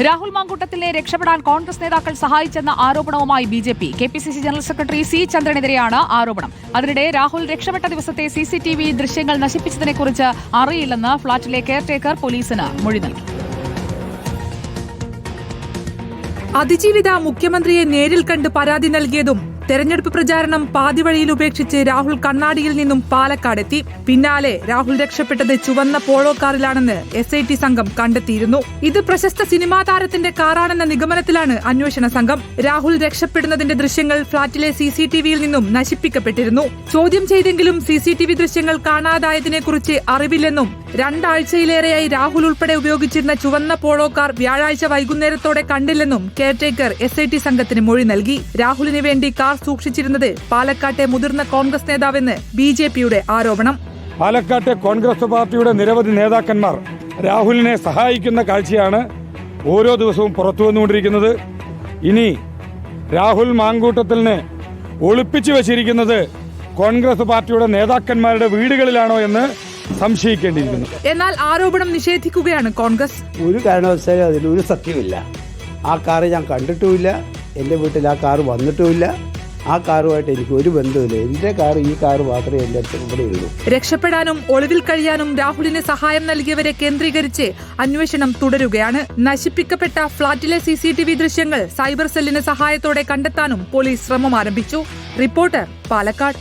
രാഹുൽ മാങ്കൂട്ടത്തിലെ രക്ഷപ്പെടാൻ കോൺഗ്രസ് നേതാക്കൾ സഹായിച്ചെന്ന ആരോപണവുമായി BJP. KPCC general secretary C ചന്ദ്രനെതിരെയാണ് ആരോപണം. അതിനിടെ രാഹുൽ രക്ഷപ്പെട്ട ദിവസത്തെ സിസിടിവി ദൃശ്യങ്ങൾ നശിപ്പിച്ചതിനെക്കുറിച്ച് അറിയില്ലെന്ന് ഫ്ളാറ്റിലെ കെയർടേക്കർ പോലീസിന് മൊഴി നൽകി. അതിജീവിത മുഖ്യമന്ത്രിയെ നേരിൽ കണ്ട് പരാതി നൽകിയതും തെരഞ്ഞെടുപ്പ് പ്രചാരണം പാതിവഴിയിൽ ഉപേക്ഷിച്ച് രാഹുൽ കണ്ണാടിയിൽ നിന്നും പാലക്കാടെത്തി. പിന്നാലെ രാഹുൽ രക്ഷപ്പെട്ടത് ചുവന്ന പോളോ കാറിലാണെന്ന് SIT സംഘം കണ്ടെത്തിയിരുന്നു. ഇത് പ്രശസ്ത സിനിമാ താരത്തിന്റെ കാറാണെന്ന നിഗമനത്തിലാണ് അന്വേഷണ സംഘം. രാഹുൽ രക്ഷപ്പെടുന്നതിന്റെ ദൃശ്യങ്ങൾ ഫ്ളാറ്റിലെ CCTVയിൽ നിന്നും നശിപ്പിക്കപ്പെട്ടിരുന്നു. ചോദ്യം ചെയ്തെങ്കിലും CCTV ദൃശ്യങ്ങൾ കാണാതായതിനെക്കുറിച്ച് അറിവില്ലെന്നും 2 ആഴ്ചയിലേറെയായി രാഹുൽ ഉൾപ്പെടെ ഉപയോഗിച്ചിരുന്ന ചുവന്ന പോളോ കാർ വ്യാഴാഴ്ച വൈകുന്നേരത്തോടെ കണ്ടില്ലെന്നും കെയർടേക്കർ SIT സംഘത്തിന് മൊഴി നൽകി. രാഹുലിന് വേണ്ടി കാർ സൂക്ഷിച്ചിരുന്നത് പാലക്കാട്ടെ മുതിർന്ന കോൺഗ്രസ് നേതാവെന്ന് BJPയുടെ ആരോപണം. പാലക്കാട്ടെ കോൺഗ്രസ് പാർട്ടിയുടെ നിരവധി നേതാക്കന്മാർ രാഹുലിനെ സഹായിക്കുന്ന കാഴ്ചയാണ് ഓരോ ദിവസവും പുറത്തു വന്നുകൊണ്ടിരിക്കുന്നത്. ഇനി രാഹുൽ മാങ്കൂട്ടത്തിലിനെ ഒളിപ്പിച്ചു വെച്ചിരിക്കുന്നത് കോൺഗ്രസ് പാർട്ടിയുടെ നേതാക്കന്മാരുടെ വീടുകളിലാണോ എന്ന് സംശയിക്കേണ്ടിയിരിക്കുന്നു. എന്നാൽ ആരോപണം നിഷേധിക്കുകയാണ് കോൺഗ്രസ്. ഒരു കാരണവശാലും അതിലൊരു സത്യമില്ല. ആ കാറ് ഞാൻ കണ്ടിട്ടുമില്ല, എൻ്റെ വീട്ടിൽ ആ കാറ് വന്നിട്ടുമില്ല, ആ കാറുമായിട്ട് എനിക്ക് ഒരു ബന്ധമില്ല. എൻ്റെ കാർ ഈ കാറ് മാത്രമേ എൻ്റെ അടുത്ത് ഇവിടെ ഉള്ളൂ. രക്ഷപ്പെടാനും ഒളിവിൽ കഴിയാനും രാഹുലിന് സഹായം നൽകിയവരെ കേന്ദ്രീകരിച്ച് അന്വേഷണം തുടരുകയാണ്. നശിപ്പിക്കപ്പെട്ട ഫ്ളാറ്റിലെ CCTV ദൃശ്യങ്ങൾ സൈബർ സെല്ലിന് സഹായത്തോടെ കണ്ടെത്താനും പോലീസ് ശ്രമം ആരംഭിച്ചു. റിപ്പോർട്ടർ, പാലക്കാട്.